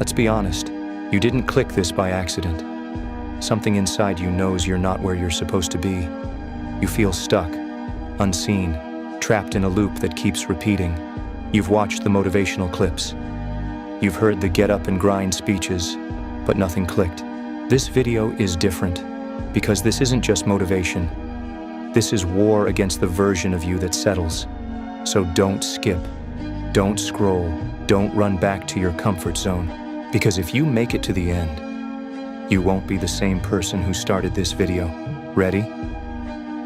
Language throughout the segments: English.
Let's be honest, you didn't click this by accident. Something inside you knows you're not where you're supposed to be. You feel stuck, unseen, trapped in a loop that keeps repeating. You've watched the motivational clips. You've heard the get up and grind speeches, but nothing clicked. This video is different because this isn't just motivation. This is war against the version of you that settles. So don't skip, don't scroll, don't run back to your comfort zone. Because if you make it to the end, you won't be the same person who started this video. Ready?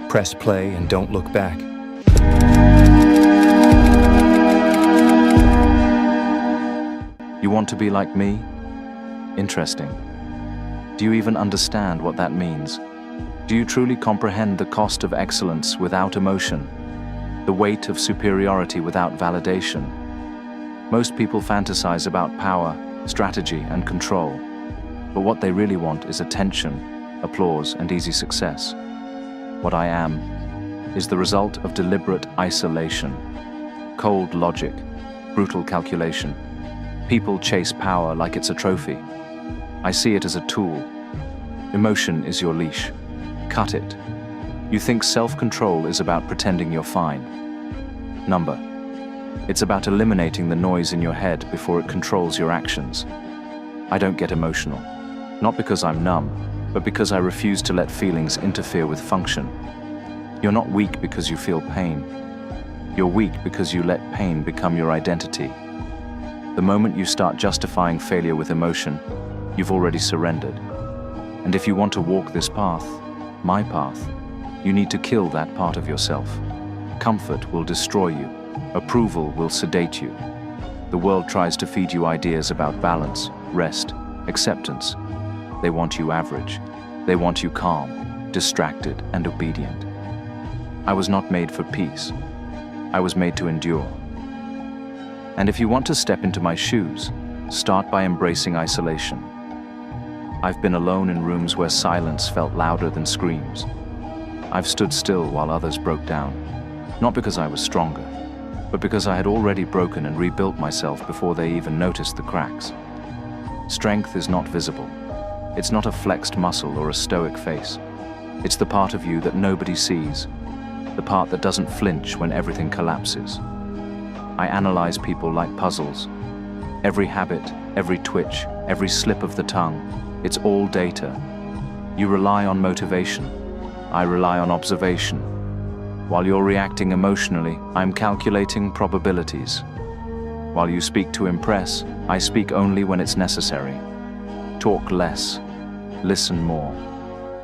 Press play and don't look back. You want to be like me? Interesting. Do you even understand what that means? Do you truly comprehend the cost of excellence without emotion? The weight of superiority without validation? Most people fantasize about power, strategy, and control. But what they really want is attention, applause, and easy success. What I am is the result of deliberate isolation, cold logic, brutal calculation. People chase power like it's a trophy. I see it as a tool. Emotion is your leash. Cut it. You think self-control is about pretending you're fine. Number. It's about eliminating the noise in your head before it controls your actions. I don't get emotional. Not because I'm numb, but because I refuse to let feelings interfere with function. You're not weak because you feel pain. You're weak because you let pain become your identity. The moment you start justifying failure with emotion, you've already surrendered. And if you want to walk this path, my path, you need to kill that part of yourself. Comfort will destroy you. Approval will sedate you. The world tries to feed you ideas about balance, rest, acceptance. They want you average. They want you calm, distracted, and obedient. I was not made for peace. I was made to endure. And if you want to step into my shoes, start by embracing isolation. I've been alone in rooms where silence felt louder than screams. I've stood still while others broke down, not because I was stronger, but because I had already broken and rebuilt myself before they even noticed the cracks. Strength is not visible. It's not a flexed muscle or a stoic face. It's the part of you that nobody sees, the part that doesn't flinch when everything collapses. I analyze people like puzzles. Every habit, every twitch, every slip of the tongue, it's all data. You rely on motivation. I rely on observation. While you're reacting emotionally, I'm calculating probabilities. While you speak to impress, I speak only when it's necessary. Talk less. Listen more.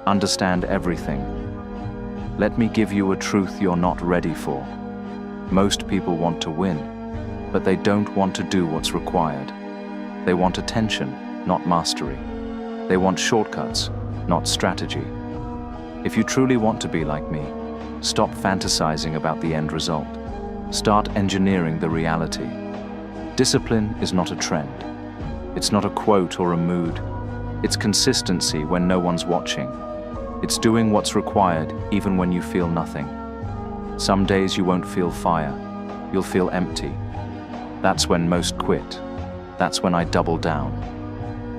Understand everything. Let me give you a truth you're not ready for. Most people want to win, but they don't want to do what's required. They want attention, not mastery. They want shortcuts, not strategy. If you truly want to be like me, stop fantasizing about the end result. Start engineering the reality. Discipline is not a trend. It's not a quote or a mood. It's consistency when no one's watching. It's doing what's required even when you feel nothing. Some days you won't feel fire. You'll feel empty. That's when most quit. That's when I double down.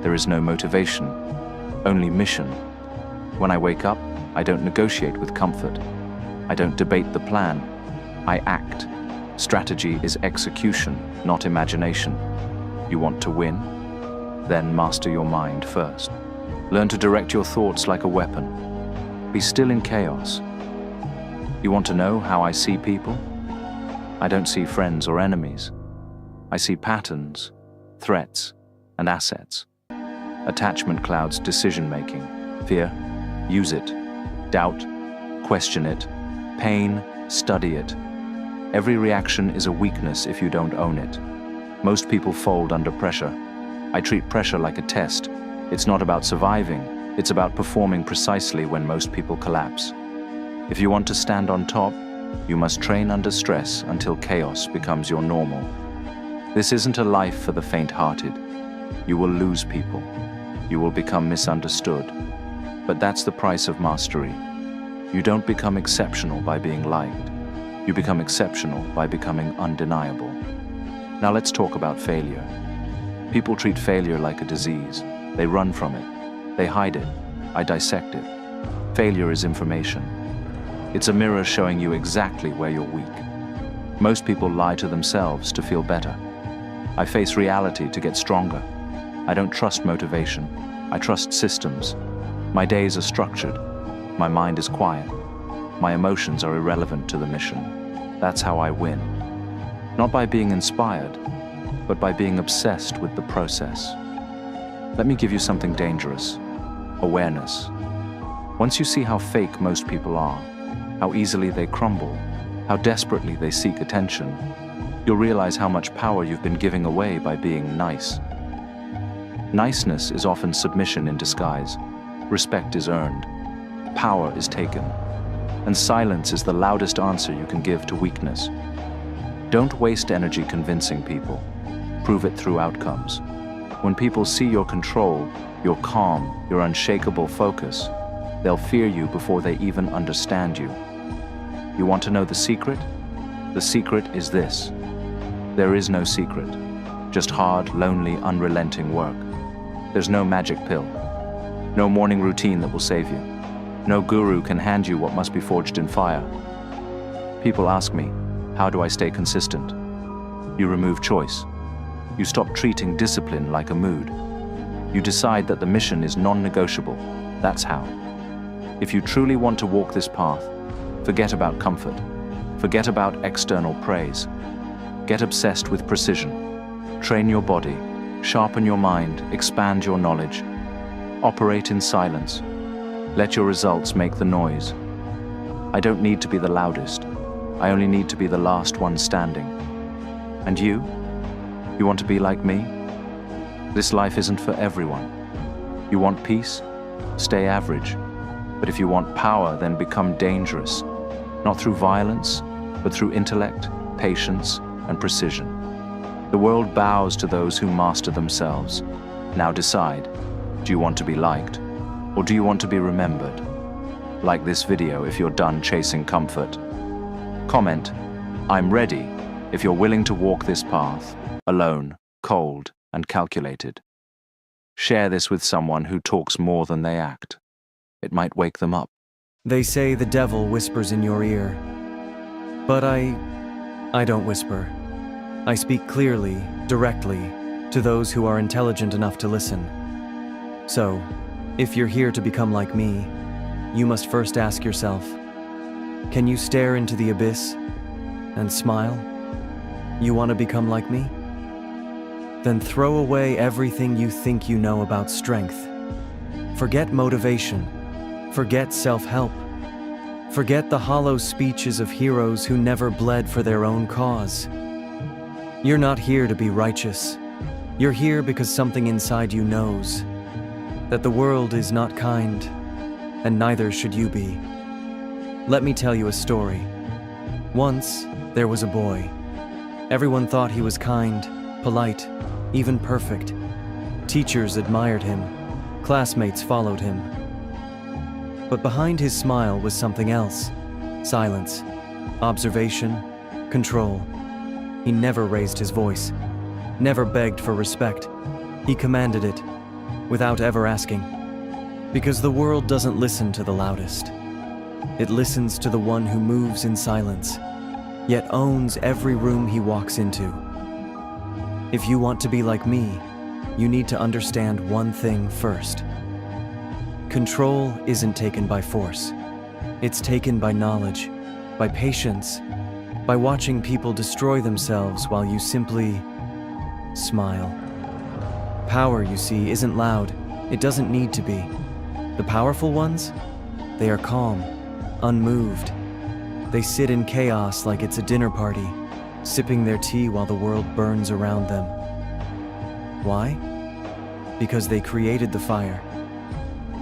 There is no motivation, only mission. When I wake up, I don't negotiate with comfort. I don't debate the plan. I act. Strategy is execution, not imagination. You want to win? Then master your mind first. Learn to direct your thoughts like a weapon. Be still in chaos. You want to know how I see people? I don't see friends or enemies. I see patterns, threats, and assets. Attachment clouds decision-making. Fear, use it. Doubt, question it. Pain, study it. Every reaction is a weakness if you don't own it. Most people fold under pressure. I treat pressure like a test. It's not about surviving. It's about performing precisely when most people collapse. If you want to stand on top, you must train under stress until chaos becomes your normal. This isn't a life for the faint-hearted. You will lose people. You will become misunderstood. But that's the price of mastery. You don't become exceptional by being liked. You become exceptional by becoming undeniable. Now let's talk about failure. People treat failure like a disease. They run from it. They hide it. I dissect it. Failure is information. It's a mirror showing you exactly where you're weak. Most people lie to themselves to feel better. I face reality to get stronger. I don't trust motivation. I trust systems. My days are structured. My mind is quiet. My emotions are irrelevant to the mission. That's how I win. Not by being inspired, but by being obsessed with the process. Let me give you something dangerous. Awareness. Once you see how fake most people are, how easily they crumble, how desperately they seek attention, you'll realize how much power you've been giving away by being nice. Niceness is often submission in disguise. Respect is earned. Power is taken. And silence is the loudest answer you can give to weakness. Don't waste energy convincing people. Prove it through outcomes. When people see your control, your calm, your unshakable focus, they'll fear you before they even understand you. You want to know the secret? The secret is this. There is no secret, just hard, lonely, unrelenting work. There's no magic pill, no morning routine that will save you. No guru can hand you what must be forged in fire. People ask me, how do I stay consistent? You remove choice. You stop treating discipline like a mood. You decide that the mission is non-negotiable. That's how. If you truly want to walk this path, forget about comfort. Forget about external praise. Get obsessed with precision. Train your body, sharpen your mind, expand your knowledge. Operate in silence. Let your results make the noise. I don't need to be the loudest. I only need to be the last one standing. And you? You want to be like me? This life isn't for everyone. You want peace? Stay average. But if you want power, then become dangerous. Not through violence, but through intellect, patience, and precision. The world bows to those who master themselves. Now decide, do you want to be liked, or do you want to be remembered? Like this video if you're done chasing comfort. Comment, I'm ready, if you're willing to walk this path, alone, cold, and calculated. Share this with someone who talks more than they act. It might wake them up. They say the devil whispers in your ear. But I don't whisper. I speak clearly, directly, to those who are intelligent enough to listen. So, if you're here to become like me, you must first ask yourself, can you stare into the abyss and smile? You want to become like me? Then throw away everything you think you know about strength. Forget motivation. Forget self-help. Forget the hollow speeches of heroes who never bled for their own cause. You're not here to be righteous. You're here because something inside you knows that the world is not kind, and neither should you be. Let me tell you a story. Once, there was a boy. Everyone thought he was kind, polite, even perfect. Teachers admired him. Classmates followed him. But behind his smile was something else. Silence, observation, control. He never raised his voice, never begged for respect. He commanded it, without ever asking. Because the world doesn't listen to the loudest. It listens to the one who moves in silence, yet owns every room he walks into. If you want to be like me, you need to understand one thing first. Control isn't taken by force. It's taken by knowledge, by patience, by watching people destroy themselves while you simply smile. Power, you see, isn't loud. It doesn't need to be. The powerful ones? They are calm, unmoved. They sit in chaos like it's a dinner party, sipping their tea while the world burns around them. Why? Because they created the fire,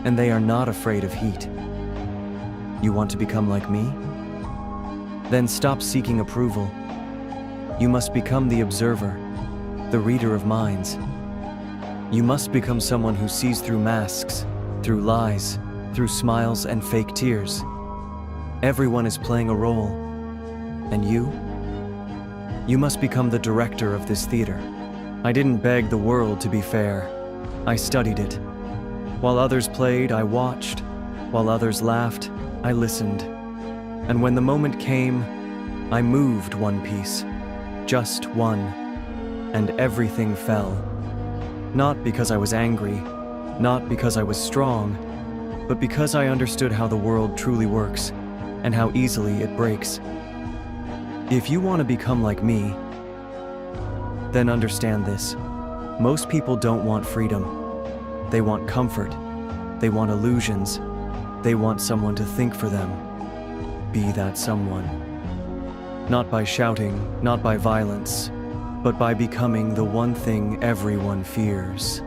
and they are not afraid of heat. You want to become like me? Then stop seeking approval. You must become the observer, the reader of minds. You must become someone who sees through masks, through lies, through smiles and fake tears. Everyone is playing a role. And you? You must become the director of this theater. I didn't beg the world to be fair. I studied it. While others played, I watched. While others laughed, I listened. And when the moment came, I moved one piece. Just one. And everything fell. Not because I was angry, not because I was strong, but because I understood how the world truly works and how easily it breaks. If you want to become like me, then understand this. Most people don't want freedom. They want comfort. They want illusions. They want someone to think for them. Be that someone. Not by shouting, not by violence, but by becoming the one thing everyone fears.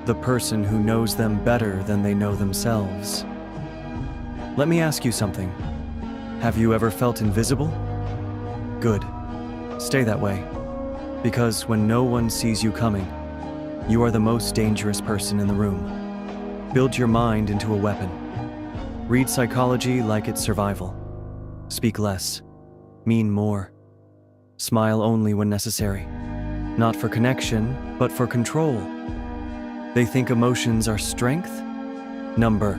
The person who knows them better than they know themselves. Let me ask you something. Have you ever felt invisible? Good. Stay that way. Because when no one sees you coming, you are the most dangerous person in the room. Build your mind into a weapon. Read psychology like it's survival. Speak less. Mean more. Smile only when necessary. Not for connection, but for control. They think emotions are strength? Number.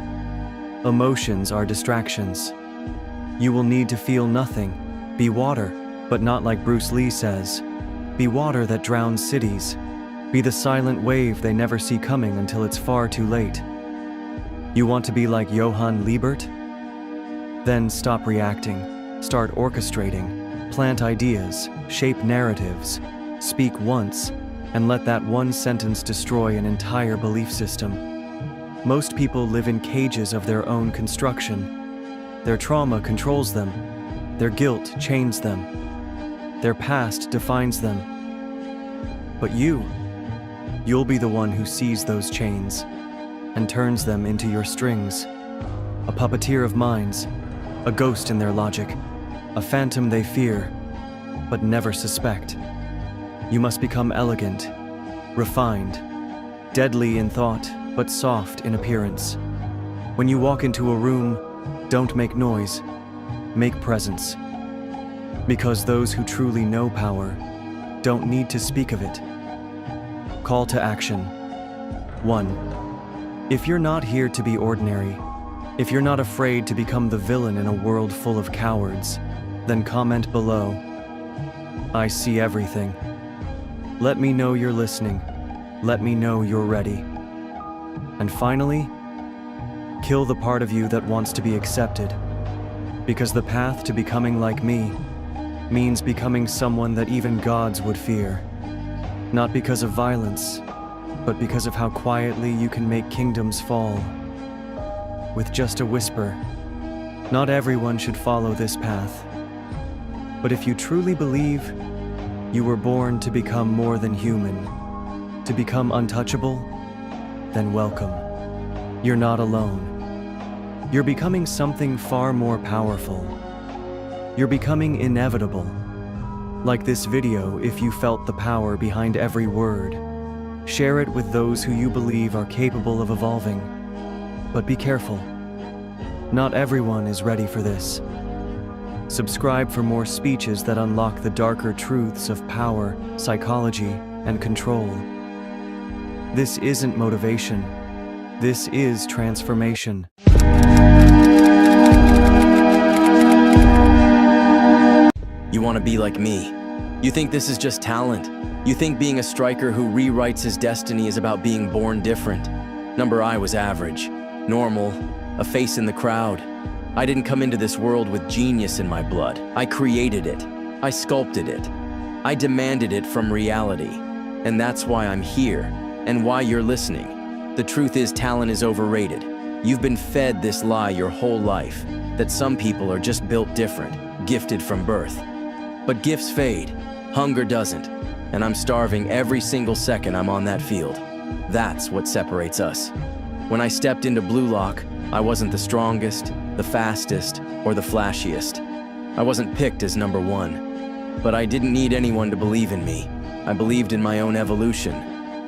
Emotions are distractions. You will need to feel nothing. Be water, but not like Bruce Lee says. Be water that drowns cities. Be the silent wave they never see coming until it's far too late. You want to be like Johan Liebert? Then stop reacting. Start orchestrating. Plant ideas. Shape narratives. Speak once, and let that one sentence destroy an entire belief system. Most people live in cages of their own construction. Their trauma controls them. Their guilt chains them. Their past defines them. But you'll be the one who sees those chains and turns them into your strings. A puppeteer of minds, a ghost in their logic, a phantom they fear, but never suspect. You must become elegant, refined, deadly in thought, but soft in appearance. When you walk into a room, don't make noise, make presence. Because those who truly know power don't need to speak of it. Call to action. 1. If you're not here to be ordinary, if you're not afraid to become the villain in a world full of cowards, then comment below. I see everything. Let me know you're listening. Let me know you're ready. And finally, kill the part of you that wants to be accepted. Because the path to becoming like me means becoming someone that even gods would fear. Not because of violence, but because of how quietly you can make kingdoms fall. With just a whisper. Not everyone should follow this path. But if you truly believe, you were born to become more than human, to become untouchable, then welcome. You're not alone. You're becoming something far more powerful. You're becoming inevitable. Like this video, if you felt the power behind every word, share it with those who you believe are capable of evolving. But be careful. Not everyone is ready for this. Subscribe for more speeches that unlock the darker truths of power, psychology, and control. This isn't motivation. This is transformation. You want to be like me. You think this is just talent. You think being a striker who rewrites his destiny is about being born different. I was average, normal, a face in the crowd. I didn't come into this world with genius in my blood. I created it. I sculpted it. I demanded it from reality. And that's why I'm here, and why you're listening. The truth is, talent is overrated. You've been fed this lie your whole life, that some people are just built different, gifted from birth. But gifts fade, hunger doesn't, and I'm starving every single second I'm on that field. That's what separates us. When I stepped into Blue Lock, I wasn't the strongest, the fastest, or the flashiest. I wasn't picked as number one. But I didn't need anyone to believe in me. I believed in my own evolution.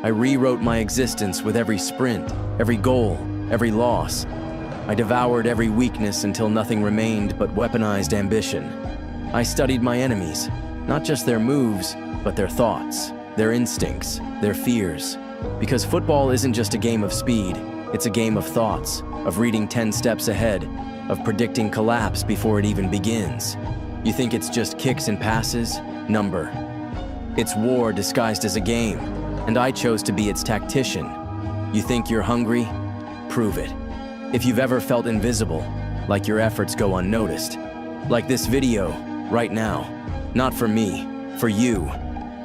I rewrote my existence with every sprint, every goal, every loss. I devoured every weakness until nothing remained but weaponized ambition. I studied my enemies, not just their moves, but their thoughts. their instincts, their fears. Because football isn't just a game of speed, it's a game of thoughts, of reading 10 steps ahead, of predicting collapse before it even begins. You think it's just kicks and passes? Number. It's war disguised as a game, and I chose to be its tactician. You think you're hungry? Prove it. If you've ever felt invisible, like your efforts go unnoticed, like this video, right now, not for me, for you.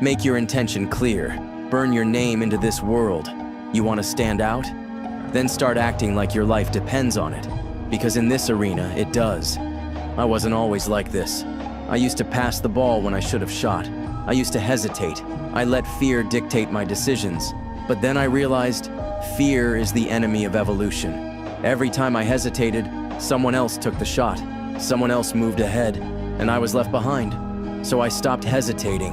Make your intention clear. Burn your name into this world. You want to stand out? Then start acting like your life depends on it. Because in this arena, it does. I wasn't always like this. I used to pass the ball when I should have shot. I used to hesitate. I let fear dictate my decisions. But then I realized fear is the enemy of evolution. Every time I hesitated, someone else took the shot. Someone else moved ahead, and I was left behind. So I stopped hesitating.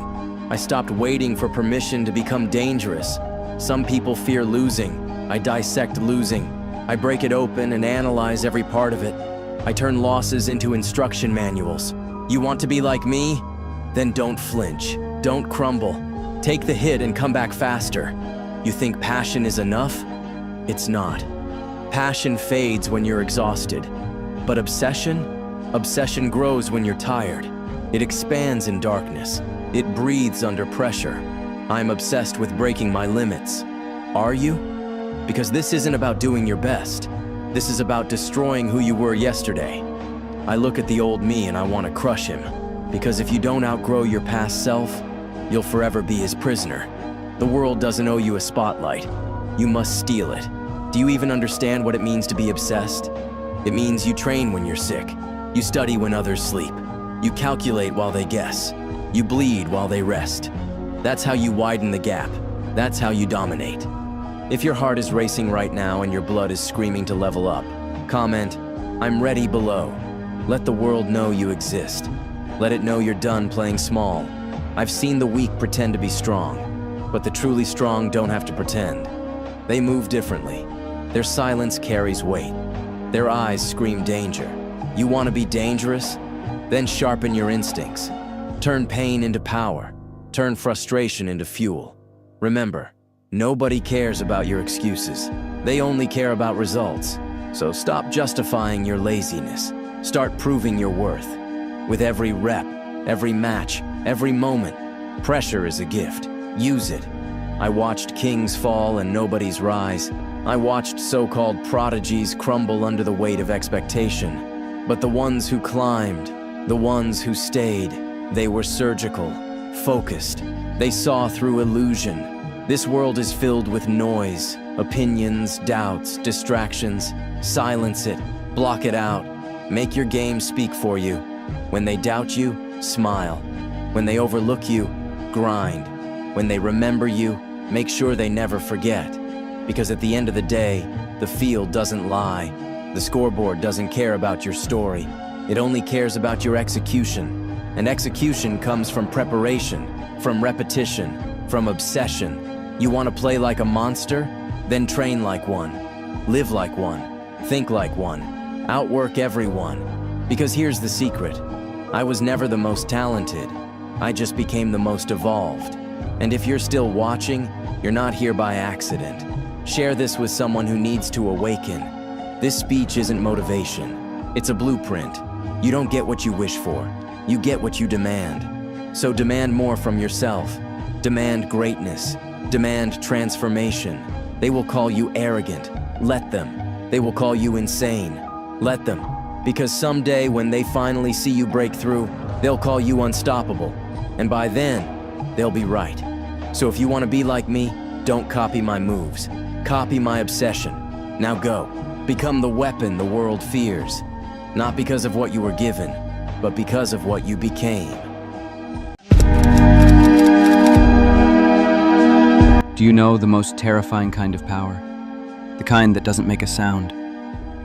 I stopped waiting for permission to become dangerous. Some people fear losing. I dissect losing. I break it open and analyze every part of it. I turn losses into instruction manuals. You want to be like me? Then don't flinch. Don't crumble. Take the hit and come back faster. You think passion is enough? It's not. Passion fades when you're exhausted. But obsession? Obsession grows when you're tired. It expands in darkness. It breathes under pressure. I'm obsessed with breaking my limits. Are you? Because this isn't about doing your best. This is about destroying who you were yesterday. I look at the old me and I want to crush him. Because if you don't outgrow your past self, you'll forever be his prisoner. The world doesn't owe you a spotlight. You must steal it. Do you even understand what it means to be obsessed? It means you train when you're sick. You study when others sleep. You calculate while they guess. You bleed while they rest. That's how you widen the gap. That's how you dominate. If your heart is racing right now and your blood is screaming to level up, comment, "I'm ready" below. Let the world know you exist. Let it know you're done playing small. I've seen the weak pretend to be strong, but the truly strong don't have to pretend. They move differently. Their silence carries weight. Their eyes scream danger. You want to be dangerous? Then sharpen your instincts. Turn pain into power. Turn frustration into fuel. Remember, nobody cares about your excuses. They only care about results. So stop justifying your laziness. Start proving your worth. With every rep, every match, every moment, pressure is a gift. Use it. I watched kings fall and nobodies rise. I watched so-called prodigies crumble under the weight of expectation. But the ones who climbed, the ones who stayed, they were surgical, focused. They saw through illusion. This world is filled with noise, opinions, doubts, distractions. Silence it, block it out. Make your game speak for you. When they doubt you, smile. When they overlook you, grind. When they remember you, make sure they never forget. Because at the end of the day, the field doesn't lie. The scoreboard doesn't care about your story. It only cares about your execution. And execution comes from preparation, from repetition, from obsession. You want to play like a monster? Then train like one. Live like one. Think like one. Outwork everyone. Because here's the secret. I was never the most talented. I just became the most evolved. And if you're still watching, you're not here by accident. Share this with someone who needs to awaken. This speech isn't motivation. It's a blueprint. You don't get what you wish for. You get what you demand. So demand more from yourself. Demand greatness. Demand transformation. They will call you arrogant. Let them. They will call you insane. Let them. Because someday when they finally see you break through, they'll call you unstoppable. And by then, they'll be right. So if you want to be like me, don't copy my moves. Copy my obsession. Now go. Become the weapon the world fears. Not because of what you were given, but because of what you became. Do you know the most terrifying kind of power? The kind that doesn't make a sound.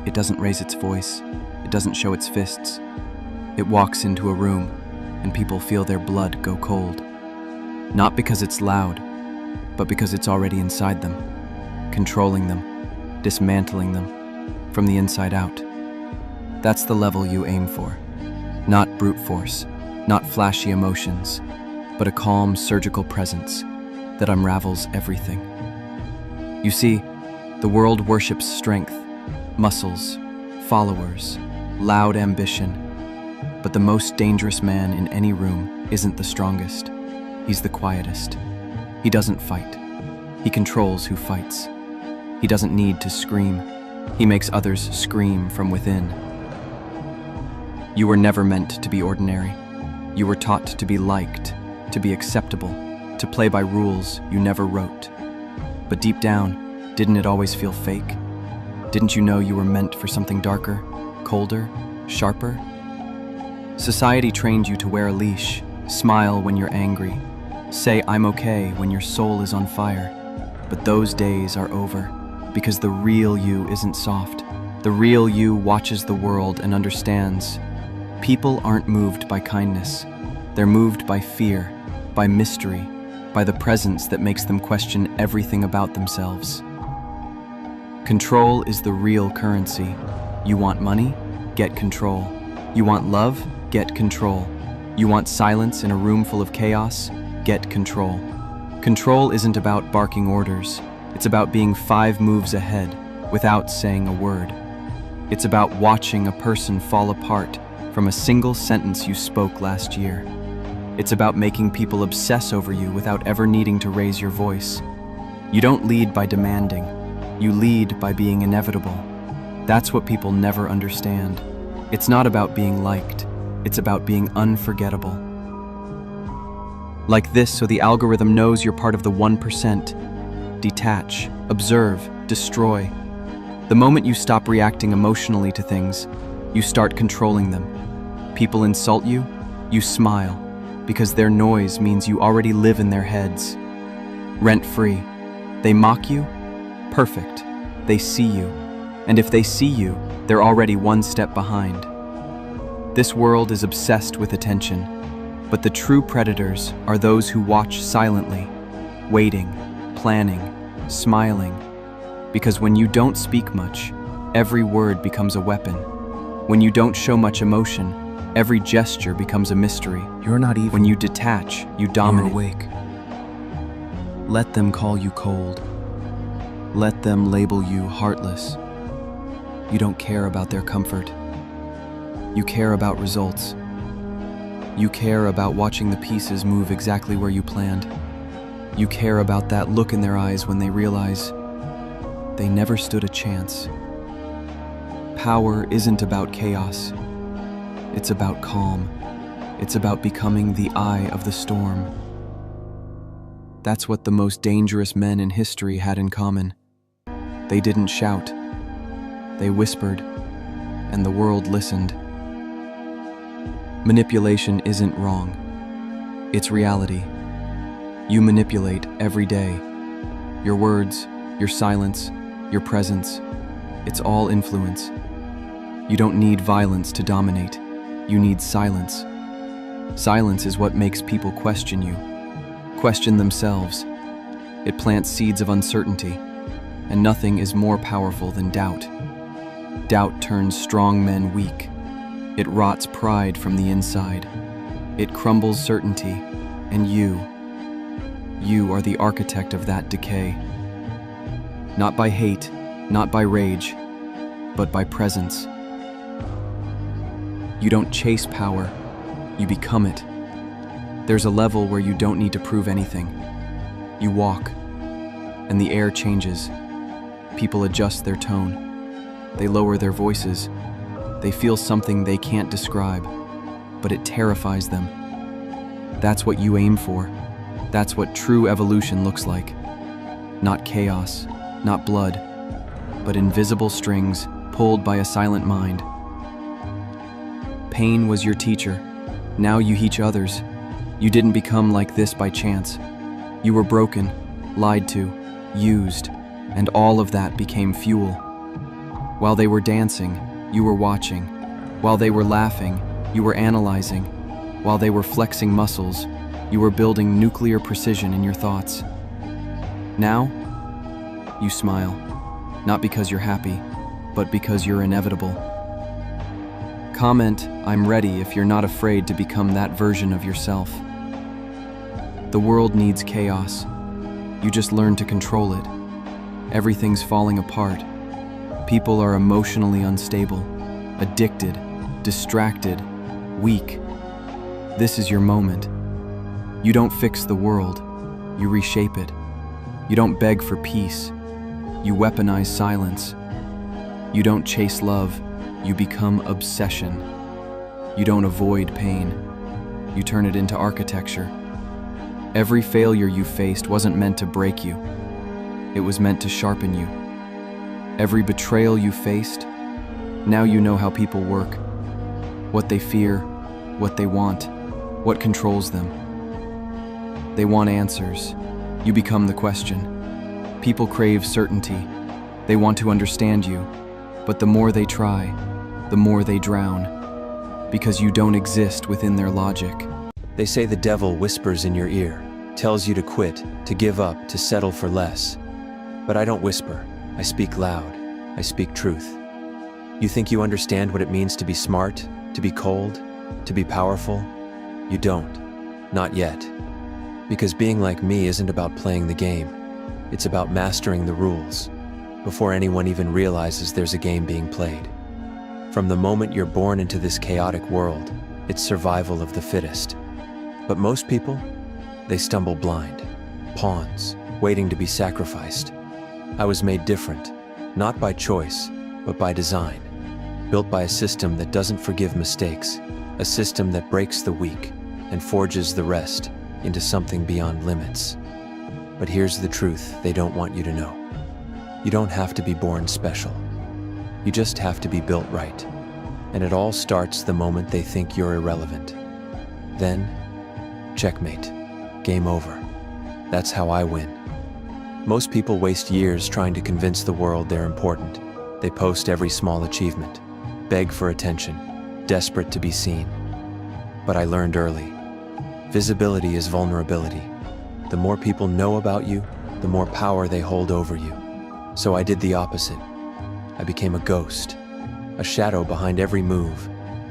It doesn't raise its voice. It doesn't show its fists. It walks into a room, and people feel their blood go cold. Not because it's loud, but because it's already inside them, controlling them, dismantling them, from the inside out. That's the level you aim for. Not brute force, not flashy emotions, but a calm, surgical presence. that unravels everything. You see, the world worships strength, muscles, followers, loud ambition. But the most dangerous man in any room isn't the strongest. He's the quietest. He doesn't fight. He controls who fights. He doesn't need to scream. He makes others scream from within. You were never meant to be ordinary. You were taught to be liked, to be acceptable, to play by rules you never wrote. But deep down, didn't it always feel fake? Didn't you know you were meant for something darker, colder, sharper? Society trained you to wear a leash, smile when you're angry, say I'm okay when your soul is on fire. But those days are over, because the real you isn't soft. The real you watches the world and understands. People aren't moved by kindness. They're moved by fear, by mystery, by the presence that makes them question everything about themselves. Control is the real currency. You want money? Get control. You want love? Get control. You want silence in a room full of chaos? Get control. Control isn't about barking orders. It's about being 5 moves ahead without saying a word. It's about watching a person fall apart from a single sentence you spoke last year. It's about making people obsess over you without ever needing to raise your voice. You don't lead by demanding. You lead by being inevitable. That's what people never understand. It's not about being liked. It's about being unforgettable. Like this, so the algorithm knows you're part of the 1%. Detach, observe, destroy. The moment you stop reacting emotionally to things, you start controlling them. People insult you, you smile, because their noise means you already live in their heads. Rent-free. They mock you? Perfect. They see you. And if they see you, they're already 1 step behind. This world is obsessed with attention, but the true predators are those who watch silently, waiting, planning, smiling. Because when you don't speak much, every word becomes a weapon. When you don't show much emotion, every gesture becomes a mystery. You're not evil. When you detach, you dominate. You're awake. Let them call you cold. Let them label you heartless. You don't care about their comfort. You care about results. You care about watching the pieces move exactly where you planned. You care about that look in their eyes when they realize they never stood a chance. Power isn't about chaos. It's about calm. It's about becoming the eye of the storm. That's what the most dangerous men in history had in common. They didn't shout. They whispered, and the world listened. Manipulation isn't wrong. It's reality. You manipulate every day. Your words, your silence, your presence. It's all influence. You don't need violence to dominate. You need silence. Silence is what makes people question you, question themselves. It plants seeds of uncertainty, and nothing is more powerful than doubt. Doubt turns strong men weak. It rots pride from the inside. It crumbles certainty, and you are the architect of that decay. Not by hate, not by rage, but by presence. You don't chase power, you become it. There's a level where you don't need to prove anything. You walk, and the air changes. People adjust their tone. They lower their voices. They feel something they can't describe, but it terrifies them. That's what you aim for. That's what true evolution looks like. Not chaos, not blood, but invisible strings pulled by a silent mind. Pain was your teacher. Now you teach others. You didn't become like this by chance. You were broken, lied to, used, and all of that became fuel. While they were dancing, you were watching. While they were laughing, you were analyzing. While they were flexing muscles, you were building nuclear precision in your thoughts. Now, you smile, not because you're happy, but because you're inevitable. Comment, "I'm ready," if you're not afraid to become that version of yourself. The world needs chaos, You just learn to control it. Everything's falling apart. People are emotionally unstable, addicted, distracted, weak. This is your moment. You don't fix the world, you reshape it. You don't beg for peace, you weaponize silence. You don't chase love, you become obsession. You don't avoid pain, you turn it into architecture. Every failure you faced wasn't meant to break you. It was meant to sharpen you. Every betrayal you faced, now you know how people work, what they fear, what they want, what controls them. They want answers. You become the question. People crave certainty. They want to understand you, but the more they try, the more they drown, because you don't exist within their logic. They say the devil whispers in your ear, tells you to quit, to give up, to settle for less. But I don't whisper. I speak loud. I speak truth. You think you understand what it means to be smart, to be cold, to be powerful? You don't. Not yet. Because being like me isn't about playing the game. It's about mastering the rules, before anyone even realizes there's a game being played. From the moment you're born into this chaotic world, it's survival of the fittest. But most people, they stumble blind, pawns, waiting to be sacrificed. I was made different, not by choice, but by design. Built by a system that doesn't forgive mistakes, a system that breaks the weak and forges the rest into something beyond limits. But here's the truth they don't want you to know. You don't have to be born special. You just have to be built right. And it all starts the moment they think you're irrelevant. Then, checkmate. Game over. That's how I win. Most people waste years trying to convince the world they're important. They post every small achievement, beg for attention, desperate to be seen. But I learned early. Visibility is vulnerability. The more people know about you, the more power they hold over you. So I did the opposite. I became a ghost, a shadow behind every move,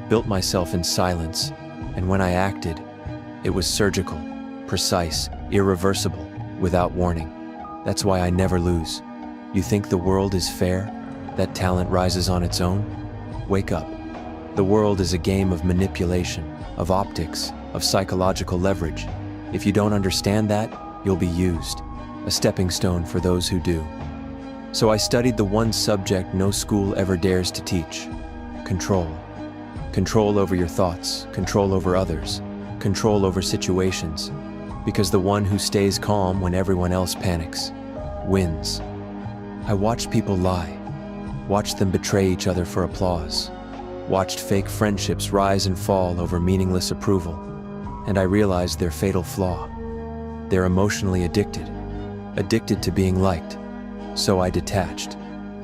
built myself in silence, and when I acted, it was surgical, precise, irreversible, without warning. That's why I never lose. You think the world is fair? That talent rises on its own? Wake up. The world is a game of manipulation, of optics, of psychological leverage. If you don't understand that, you'll be used, a stepping stone for those who do. So I studied the one subject no school ever dares to teach: control. Control over your thoughts, control over others, control over situations. Because the one who stays calm when everyone else panics wins. I watched people lie, watched them betray each other for applause, watched fake friendships rise and fall over meaningless approval, and I realized their fatal flaw. They're emotionally addicted to being liked. So I detached.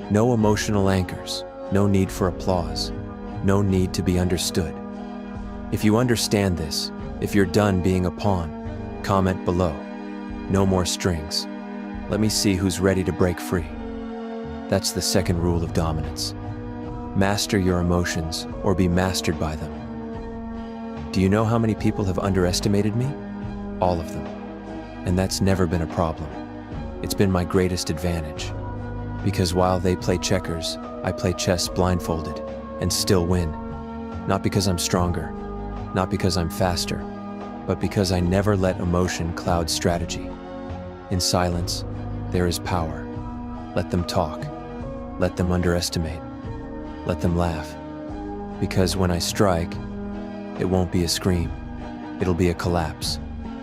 No emotional anchors, no need for applause, no need to be understood. If you understand this, if you're done being a pawn, comment below. No more strings. Let me see who's ready to break free. That's the second rule of dominance. Master your emotions or be mastered by them. Do you know how many people have underestimated me? All of them. And that's never been a problem. It's been my greatest advantage. Because while they play checkers, I play chess blindfolded and still win. Not because I'm stronger, not because I'm faster, but because I never let emotion cloud strategy. In silence, there is power. Let them talk. Let them underestimate. Let them laugh. Because when I strike, it won't be a scream. It'll be a collapse,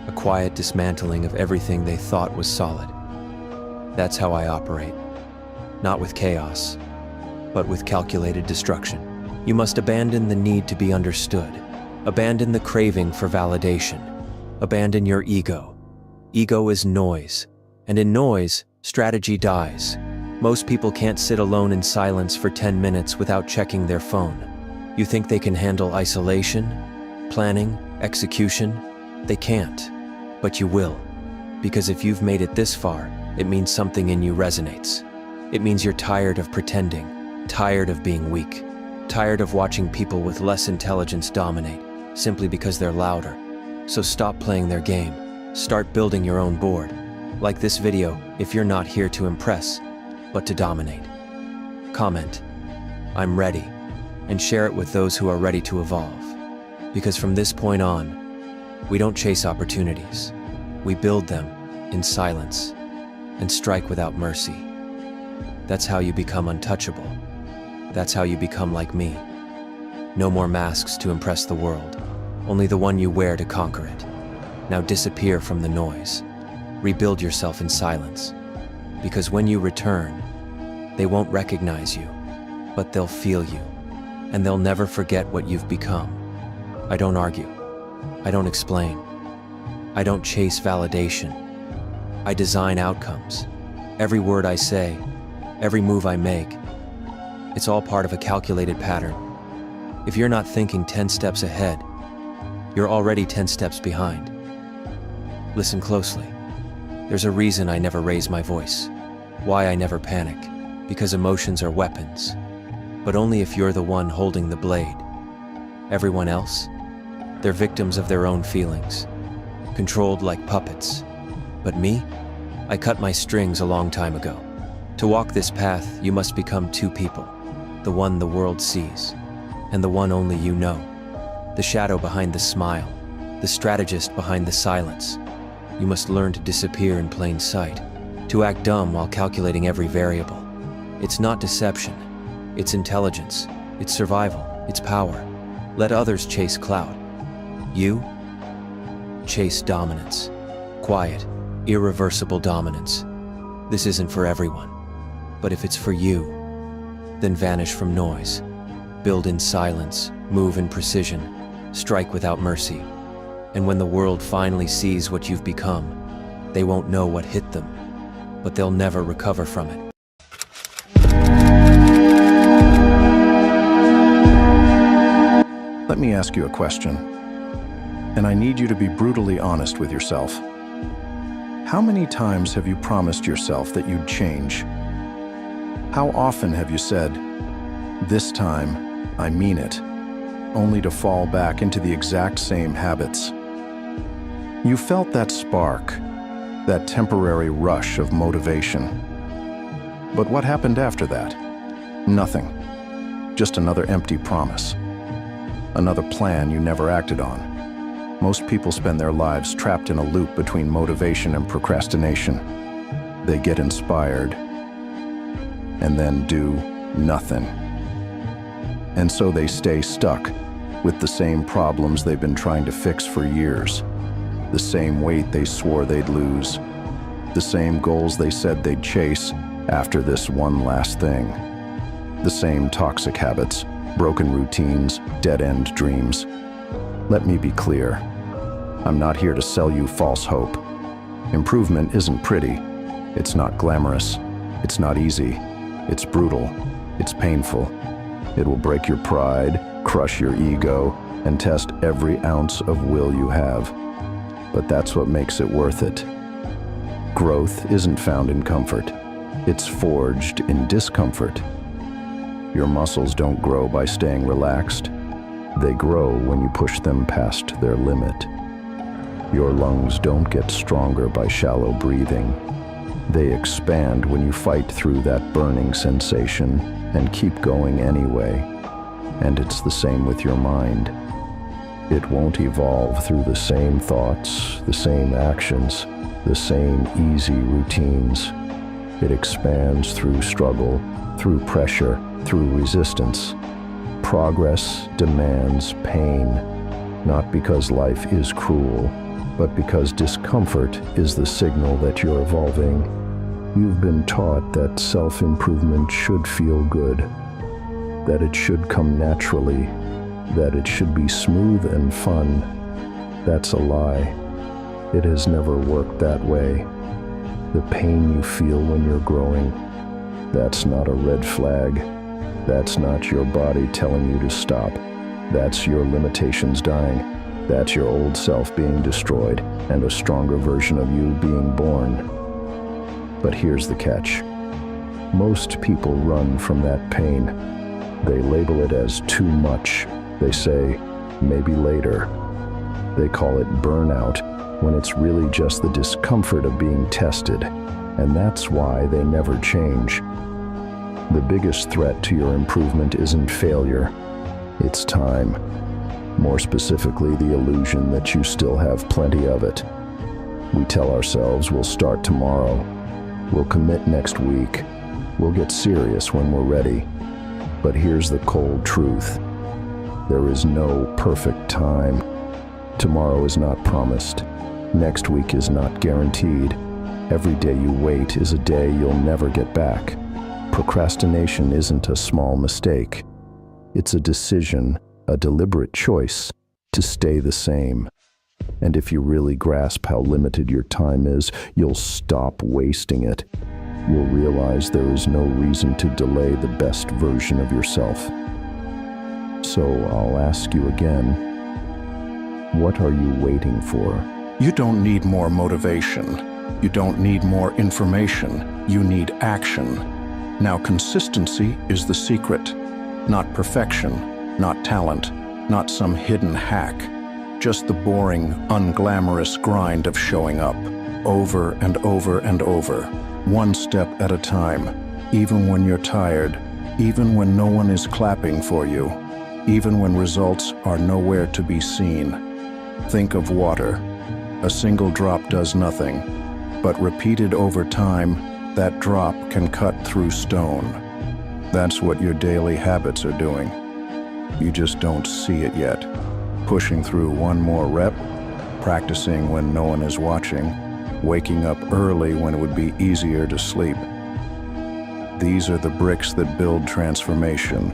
a quiet dismantling of everything they thought was solid. That's how I operate. Not with chaos, but with calculated destruction. You must abandon the need to be understood. Abandon the craving for validation. Abandon your ego. Ego is noise, and in noise, strategy dies. Most people can't sit alone in silence for 10 minutes without checking their phone. You think they can handle isolation, planning, execution? They can't, but you will. Because if you've made it this far, it means something in you resonates. It means you're tired of pretending, tired of being weak, tired of watching people with less intelligence dominate, simply because they're louder. So stop playing their game. Start building your own board. Like this video if you're not here to impress, but to dominate. Comment, "I'm ready," and share it with those who are ready to evolve. Because from this point on, we don't chase opportunities. We build them in silence and strike without mercy. That's how you become untouchable. That's how you become like me. No more masks to impress the world, only the one you wear to conquer it. Now disappear from the noise. Rebuild yourself in silence. Because when you return, they won't recognize you, but they'll feel you, and they'll never forget what you've become. I don't argue. I don't explain. I don't chase validation. I design outcomes. Every word I say, every move I make, it's all part of a calculated pattern. If you're not thinking 10 steps ahead, you're already 10 steps behind. Listen closely. There's a reason I never raise my voice, why I never panic, because emotions are weapons, but only if you're the one holding the blade. Everyone else, they're victims of their own feelings, controlled like puppets. But me, I cut my strings a long time ago. To walk this path, you must become two people, the one the world sees, and the one only you know. The shadow behind the smile, the strategist behind the silence. You must learn to disappear in plain sight, to act dumb while calculating every variable. It's not deception, it's intelligence, it's survival, it's power. Let others chase clout. You chase dominance, quiet, irreversible dominance. This isn't for everyone, but if it's for you, then vanish from noise. Build in silence, move in precision, strike without mercy. And when the world finally sees what you've become, they won't know what hit them, but they'll never recover from it. Let me ask you a question, and I need you to be brutally honest with yourself. How many times have you promised yourself that you'd change? How often have you said, "This time, I mean it," only to fall back into the exact same habits? You felt that spark, that temporary rush of motivation. But what happened after that? Nothing. Just another empty promise. Another plan you never acted on. Most people spend their lives trapped in a loop between motivation and procrastination. They get inspired and then do nothing. And so they stay stuck with the same problems they've been trying to fix for years, the same weight they swore they'd lose, the same goals they said they'd chase after this one last thing, the same toxic habits, broken routines, dead-end dreams. Let me be clear. I'm not here to sell you false hope. Improvement isn't pretty. It's not glamorous. It's not easy. It's brutal. It's painful. It will break your pride, crush your ego, and test every ounce of will you have. But that's what makes it worth it. Growth isn't found in comfort. It's forged in discomfort. Your muscles don't grow by staying relaxed. They grow when you push them past their limit. Your lungs don't get stronger by shallow breathing. They expand when you fight through that burning sensation and keep going anyway. And it's the same with your mind. It won't evolve through the same thoughts, the same actions, the same easy routines. It expands through struggle, through pressure, through resistance. Progress demands pain, not because life is cruel, but because discomfort is the signal that you're evolving. You've been taught that self-improvement should feel good, that it should come naturally, that it should be smooth and fun. That's a lie. It has never worked that way. The pain you feel when you're growing, that's not a red flag. That's not your body telling you to stop. That's your limitations dying. That's your old self being destroyed and a stronger version of you being born. But here's the catch. Most people run from that pain. They label it as too much. They say, maybe later. They call it burnout when it's really just the discomfort of being tested, and that's why they never change. The biggest threat to your improvement isn't failure, it's time. More specifically, the illusion that you still have plenty of it. We tell ourselves we'll start tomorrow, we'll commit next week, we'll get serious when we're ready. But here's the cold truth. There is no perfect time. Tomorrow is not promised. Next week is not guaranteed. Every day you wait is a day you'll never get back. Procrastination isn't a small mistake. It's a decision, a deliberate choice to stay the same. And if you really grasp how limited your time is, you'll stop wasting it. You'll realize there is no reason to delay the best version of yourself. So I'll ask you again, what are you waiting for? You don't need more motivation. You don't need more information. You need action. Now, consistency is the secret. Not perfection, not talent, not some hidden hack. Just the boring, unglamorous grind of showing up, over and over and over, one step at a time, even when you're tired, even when no one is clapping for you, even when results are nowhere to be seen. Think of water. A single drop does nothing, but repeated over time, that drop can cut through stone. That's what your daily habits are doing. You just don't see it yet. Pushing through one more rep, practicing when no one is watching, waking up early when it would be easier to sleep. These are the bricks that build transformation.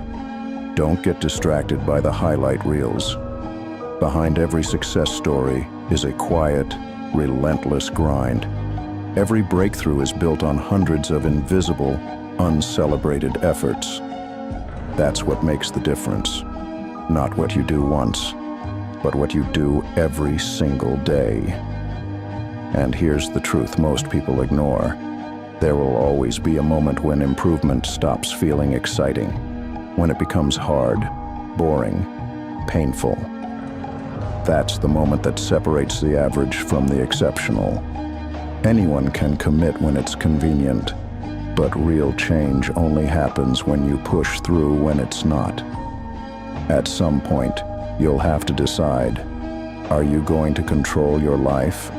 Don't get distracted by the highlight reels. Behind every success story is a quiet, relentless grind. Every breakthrough is built on hundreds of invisible, uncelebrated efforts. That's what makes the difference. Not what you do once, but what you do every single day. And here's the truth most people ignore. There will always be a moment when improvement stops feeling exciting, when it becomes hard, boring, painful. That's the moment that separates the average from the exceptional. Anyone can commit when it's convenient, but real change only happens when you push through when it's not. At some point, you'll have to decide, are you going to control your life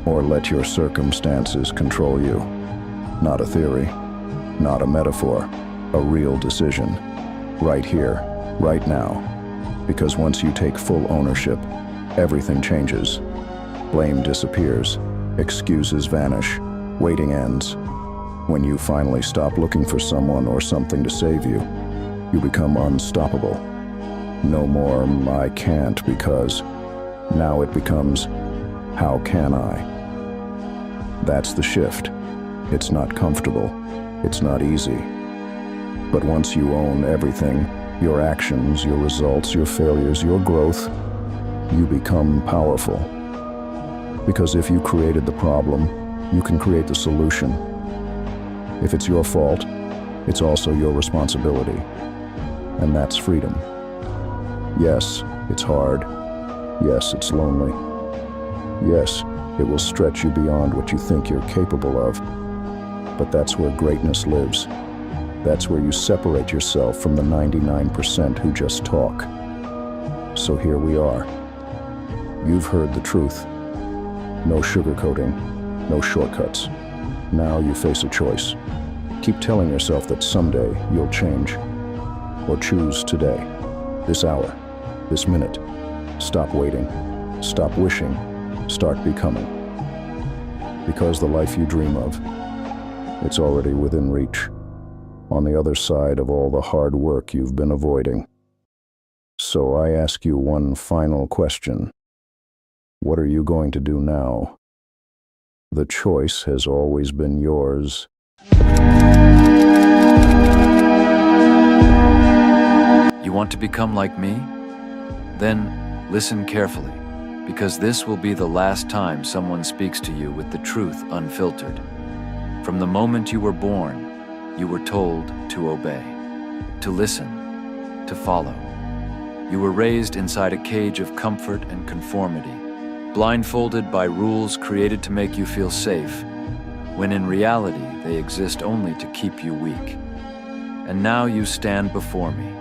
or let your circumstances control you? Not a theory, not a metaphor, a real decision. Right here, right now. Because once you take full ownership, everything changes. Blame disappears, excuses vanish, waiting ends. When you finally stop looking for someone or something to save you, you become unstoppable. No more, I can't because. Now it becomes, how can I? That's the shift. It's not comfortable. It's not easy. But once you own everything, your actions, your results, your failures, your growth, you become powerful. Because if you created the problem, you can create the solution. If it's your fault, it's also your responsibility. And that's freedom. Yes, it's hard. Yes, it's lonely. Yes, it will stretch you beyond what you think you're capable of. But that's where greatness lives. That's where you separate yourself from the 99% who just talk. So here we are. You've heard the truth. No sugarcoating, no shortcuts. Now you face a choice. Keep telling yourself that someday you'll change. Or choose today, this hour, this minute. Stop waiting, stop wishing, start becoming. Because the life you dream of, it's already within reach, on the other side of all the hard work you've been avoiding. So I ask you one final question. What are you going to do now? The choice has always been yours. You want to become like me? Then listen carefully, because this will be the last time someone speaks to you with the truth unfiltered. From the moment you were born, you were told to obey, to listen, to follow. You were raised inside a cage of comfort and conformity, blindfolded by rules created to make you feel safe, when in reality they exist only to keep you weak. And now you stand before me,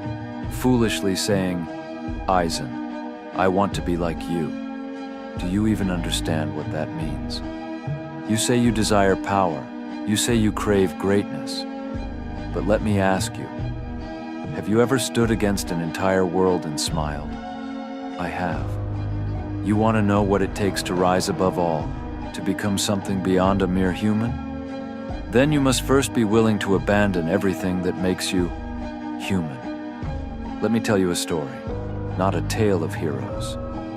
foolishly saying, Eisen, I want to be like you. Do you even understand what that means? You say you desire power. You say you crave greatness. But let me ask you, have you ever stood against an entire world and smiled? I have. You want to know what it takes to rise above all, to become something beyond a mere human? Then you must first be willing to abandon everything that makes you human. Let me tell you a story, not a tale of heroes,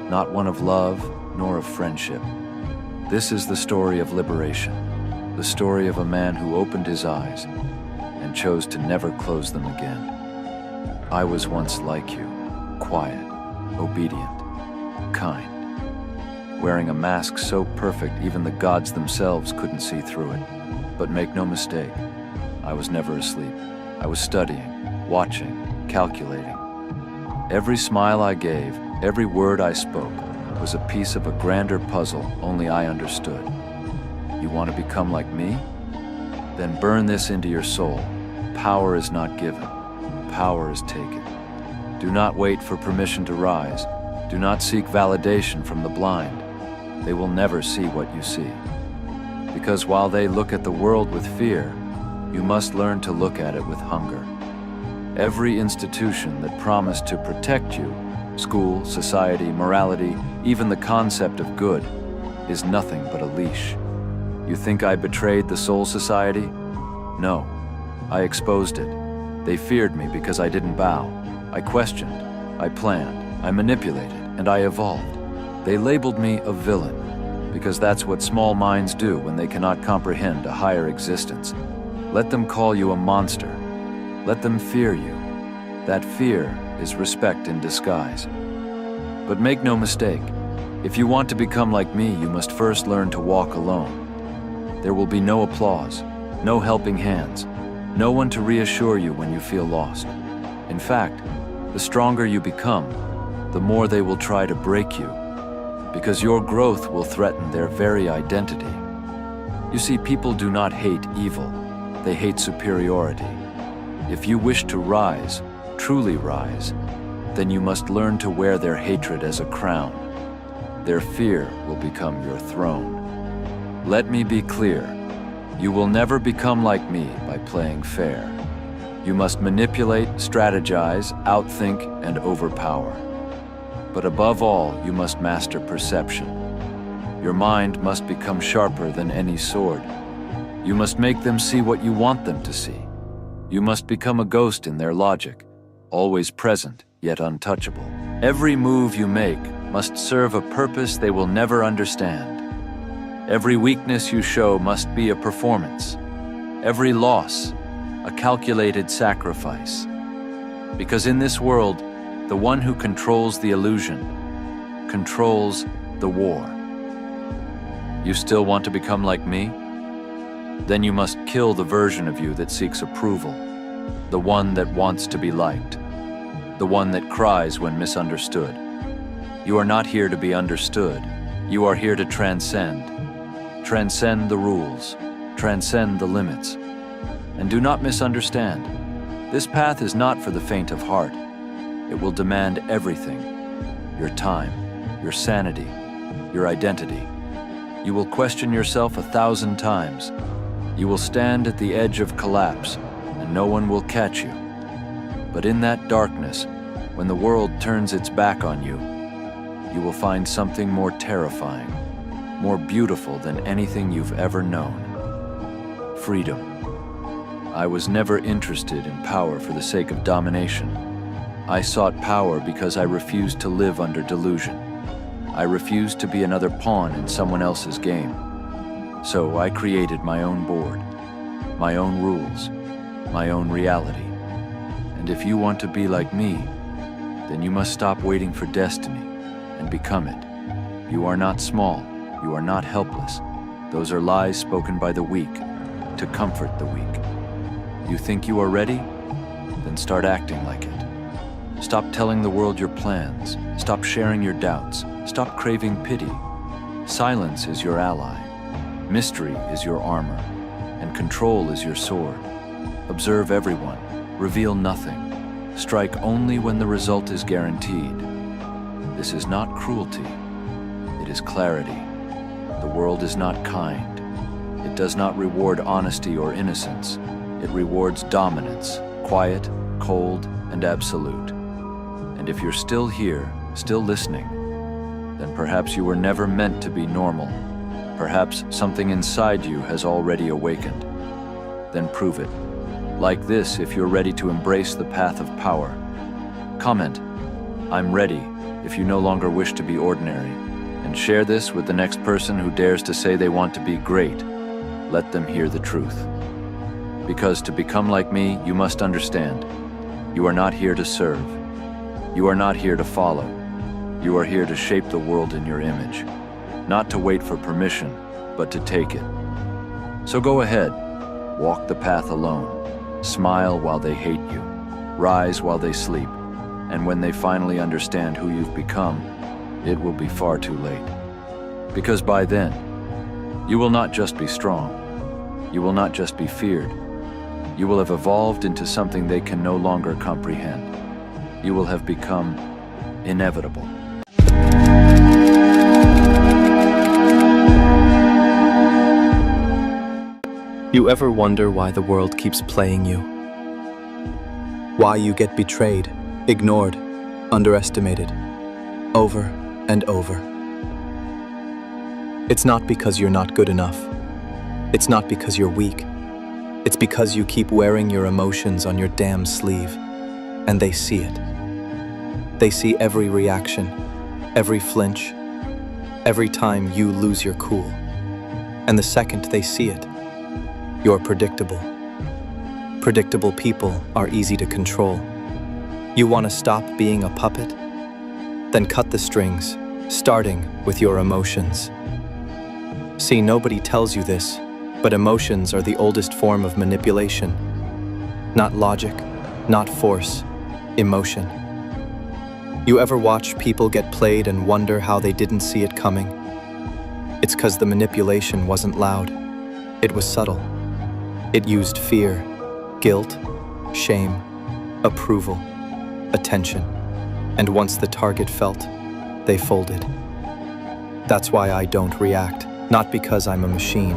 not one of love nor of friendship. This is the story of liberation, the story of a man who opened his eyes and chose to never close them again. I was once like you, quiet, obedient, kind, wearing a mask so perfect even the gods themselves couldn't see through it. But make no mistake, I was never asleep. I was studying, watching, calculating. Every smile I gave, every word I spoke, was a piece of a grander puzzle only I understood. You want to become like me? Then burn this into your soul. Power is not given. Power is taken. Do not wait for permission to rise. Do not seek validation from the blind. They will never see what you see. Because while they look at the world with fear, you must learn to look at it with hunger. Every institution that promised to protect you, school, society, morality, even the concept of good, is nothing but a leash. You think I betrayed the Soul Society? No, I exposed it. They feared me because I didn't bow. I questioned, I planned, I manipulated, and I evolved. They labeled me a villain, because that's what small minds do when they cannot comprehend a higher existence. Let them call you a monster. Let them fear you. That fear is respect in disguise. But make no mistake, if you want to become like me, you must first learn to walk alone. There will be no applause, no helping hands, no one to reassure you when you feel lost. In fact, the stronger you become, the more they will try to break you, because your growth will threaten their very identity. You see, people do not hate evil, they hate superiority. If you wish to rise, truly rise, then you must learn to wear their hatred as a crown. Their fear will become your throne. Let me be clear, you will never become like me by playing fair. You must manipulate, strategize, outthink, and overpower. But above all, you must master perception. Your mind must become sharper than any sword. You must make them see what you want them to see. You must become a ghost in their logic, always present, yet untouchable. Every move you make must serve a purpose they will never understand. Every weakness you show must be a performance. Every loss, a calculated sacrifice. Because in this world, the one who controls the illusion controls the war. You still want to become like me? Then you must kill the version of you that seeks approval, the one that wants to be liked, the one that cries when misunderstood. You are not here to be understood. You are here to transcend. Transcend the rules, transcend the limits. And do not misunderstand. This path is not for the faint of heart. It will demand everything, your time, your sanity, your identity. You will question yourself 1,000 times. You will stand at the edge of collapse, and no one will catch you. But in that darkness, when the world turns its back on you, you will find something more terrifying, more beautiful than anything you've ever known. Freedom. I was never interested in power for the sake of domination. I sought power because I refused to live under delusion. I refused to be another pawn in someone else's game. So I created my own board, my own rules, my own reality. And if you want to be like me, then you must stop waiting for destiny and become it. You are not small, you are not helpless. Those are lies spoken by the weak to comfort the weak. You think you are ready? Then start acting like it. Stop telling the world your plans. Stop sharing your doubts. Stop craving pity. Silence is your ally. Mystery is your armor. And control is your sword. Observe everyone. Reveal nothing. Strike only when the result is guaranteed. This is not cruelty. It is clarity. The world is not kind. It does not reward honesty or innocence. It rewards dominance, quiet, cold, and absolute. And if you're still here, still listening, then perhaps you were never meant to be normal. Perhaps something inside you has already awakened. Then prove it. Like this if you're ready to embrace the path of power. Comment, "I'm ready," if you no longer wish to be ordinary. And share this with the next person who dares to say they want to be great. Let them hear the truth. Because to become like me, you must understand. You are not here to serve. You are not here to follow. You are here to shape the world in your image. Not to wait for permission, but to take it. So go ahead. Walk the path alone. Smile while they hate you. Rise while they sleep. And when they finally understand who you've become, it will be far too late. Because by then, you will not just be strong. You will not just be feared. You will have evolved into something they can no longer comprehend. You will have become inevitable. You ever wonder why the world keeps playing you? Why you get betrayed, ignored, underestimated, over and over? It's not because you're not good enough. It's not because you're weak. It's because you keep wearing your emotions on your damn sleeve, and they see it. They see every reaction, every flinch, every time you lose your cool. And the second they see it, you're predictable. Predictable people are easy to control. You want to stop being a puppet? Then cut the strings, starting with your emotions. See, nobody tells you this, but emotions are the oldest form of manipulation. Not logic, not force, emotion. You ever watch people get played and wonder how they didn't see it coming? It's 'cause the manipulation wasn't loud. It was subtle. It used fear, guilt, shame, approval, attention. And once the target felt, they folded. That's why I don't react, not because I'm a machine,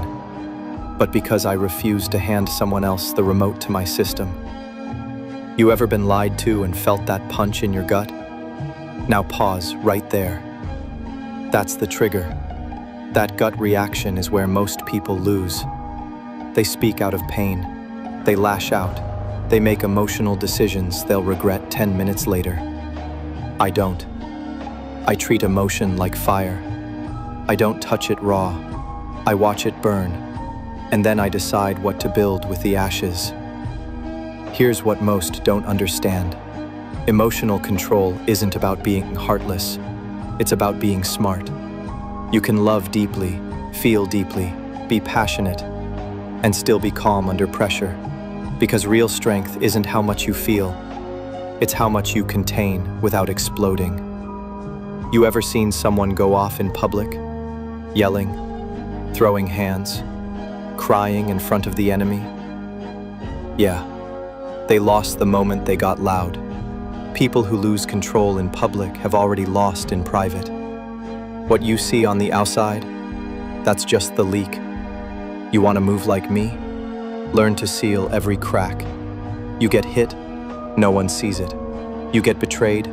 but because I refuse to hand someone else the remote to my system. You ever been lied to and felt that punch in your gut? Now pause right there. That's the trigger. That gut reaction is where most people lose. They speak out of pain. They lash out. They make emotional decisions they'll regret 10 minutes later. I don't. I treat emotion like fire. I don't touch it raw. I watch it burn. And then I decide what to build with the ashes. Here's what most don't understand. Emotional control isn't about being heartless. It's about being smart. You can love deeply, feel deeply, be passionate, and still be calm under pressure. Because real strength isn't how much you feel, it's how much you contain without exploding. You ever seen someone go off in public? Yelling, throwing hands, crying in front of the enemy? Yeah, they lost the moment they got loud. People who lose control in public have already lost in private. What you see on the outside, that's just the leak. You want to move like me? Learn to seal every crack. You get hit, no one sees it. You get betrayed,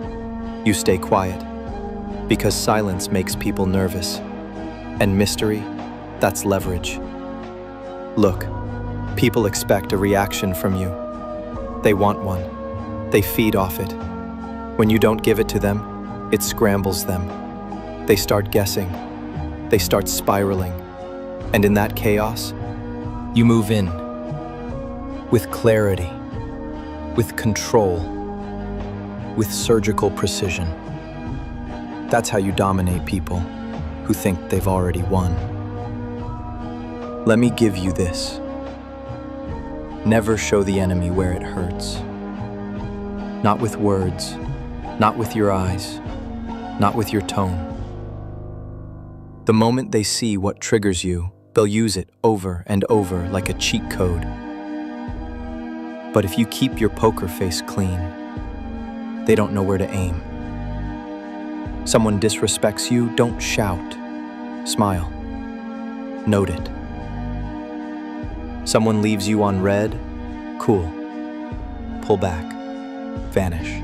you stay quiet. Because silence makes people nervous. And mystery, that's leverage. Look, people expect a reaction from you. They want one. They feed off it. When you don't give it to them, it scrambles them. They start guessing. They start spiraling. And in that chaos, you move in. With clarity. With control. With surgical precision. That's how you dominate people who think they've already won. Let me give you this. Never show the enemy where it hurts. Not with words, not with your eyes, not with your tone. The moment they see what triggers you, they'll use it over and over like a cheat code. But if you keep your poker face clean, they don't know where to aim. Someone disrespects you, don't shout. Smile. Note it. Someone leaves you on red, cool. Pull back. Vanish.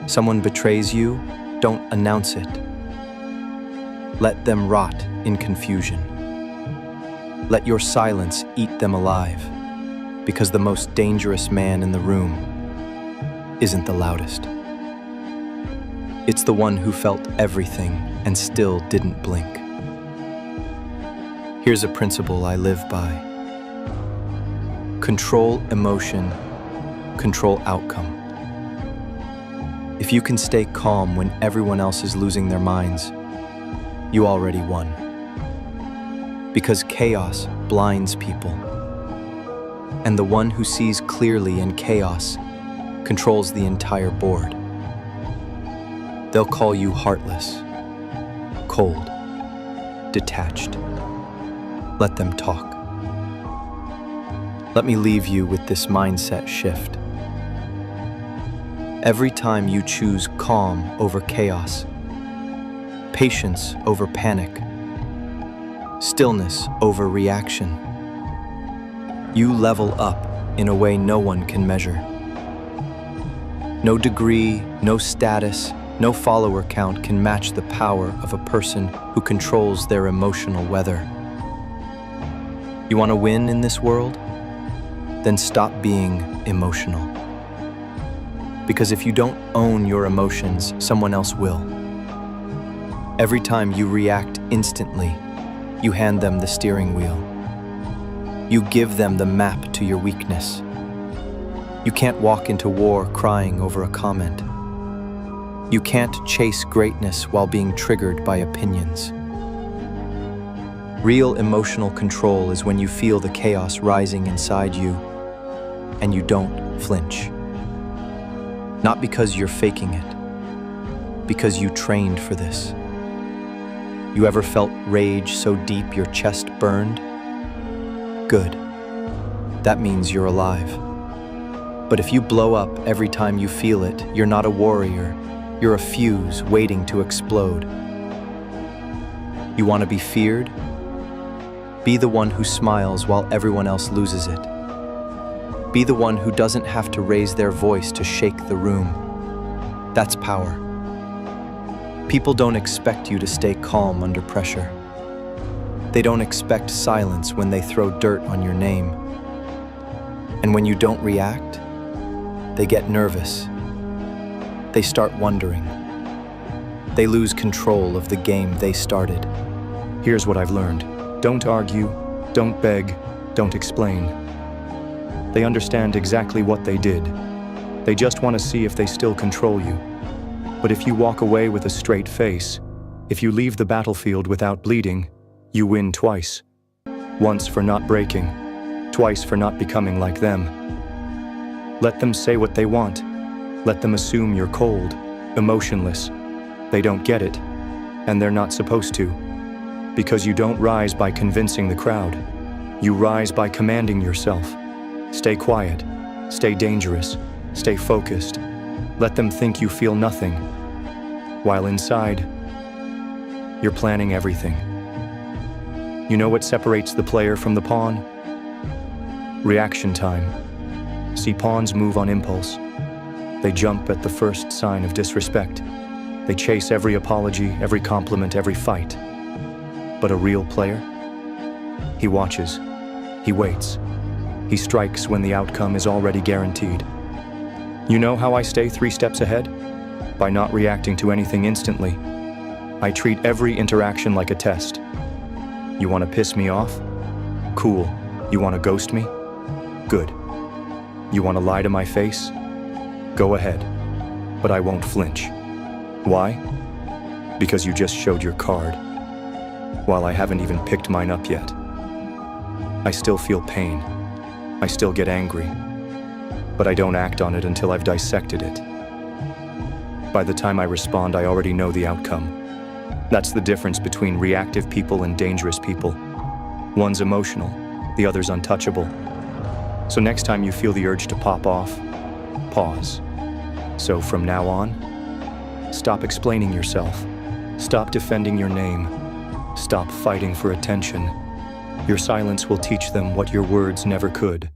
Someone betrays you, don't announce it. Let them rot in confusion. Let your silence eat them alive, because the most dangerous man in the room isn't the loudest. It's the one who felt everything and still didn't blink. Here's a principle I live by. Control emotion, control outcome. If you can stay calm when everyone else is losing their minds, you already won. Because chaos blinds people. And the one who sees clearly in chaos controls the entire board. They'll call you heartless, cold, detached. Let them talk. Let me leave you with this mindset shift. Every time you choose calm over chaos, patience over panic, stillness over reaction, you level up in a way no one can measure. No degree, no status, no follower count can match the power of a person who controls their emotional weather. You want to win in this world? Then stop being emotional. Because if you don't own your emotions, someone else will. Every time you react instantly, you hand them the steering wheel. You give them the map to your weakness. You can't walk into war crying over a comment. You can't chase greatness while being triggered by opinions. Real emotional control is when you feel the chaos rising inside you and you don't flinch. Not because you're faking it, because you trained for this. You ever felt rage so deep your chest burned? Good. That means you're alive. But if you blow up every time you feel it, you're not a warrior. You're a fuse waiting to explode. You want to be feared? Be the one who smiles while everyone else loses it. Be the one who doesn't have to raise their voice to shake the room. That's power. People don't expect you to stay calm under pressure. They don't expect silence when they throw dirt on your name. And when you don't react, they get nervous. They start wondering. They lose control of the game they started. Here's what I've learned. Don't argue, don't beg, don't explain. They understand exactly what they did. They just want to see if they still control you. But if you walk away with a straight face, if you leave the battlefield without bleeding, you win twice. Once for not breaking, twice for not becoming like them. Let them say what they want. Let them assume you're cold, emotionless. They don't get it, and they're not supposed to. Because you don't rise by convincing the crowd. You rise by commanding yourself. Stay quiet, stay dangerous, stay focused. Let them think you feel nothing, while inside, you're planning everything. You know what separates the player from the pawn? Reaction time. See pawns move on impulse. They jump at the first sign of disrespect. They chase every apology, every compliment, every fight. But a real player? He watches. He waits. He strikes when the outcome is already guaranteed. You know how I stay 3 steps ahead? By not reacting to anything instantly. I treat every interaction like a test. You want to piss me off? Cool. You want to ghost me? Good. You want to lie to my face? Go ahead. But I won't flinch. Why? Because you just showed your card. While I haven't even picked mine up yet. I still feel pain. I still get angry. But I don't act on it until I've dissected it. By the time I respond, I already know the outcome. That's the difference between reactive people and dangerous people. One's emotional, the other's untouchable. So next time you feel the urge to pop off, pause. So from now on, stop explaining yourself. Stop defending your name. Stop fighting for attention. Your silence will teach them what your words never could.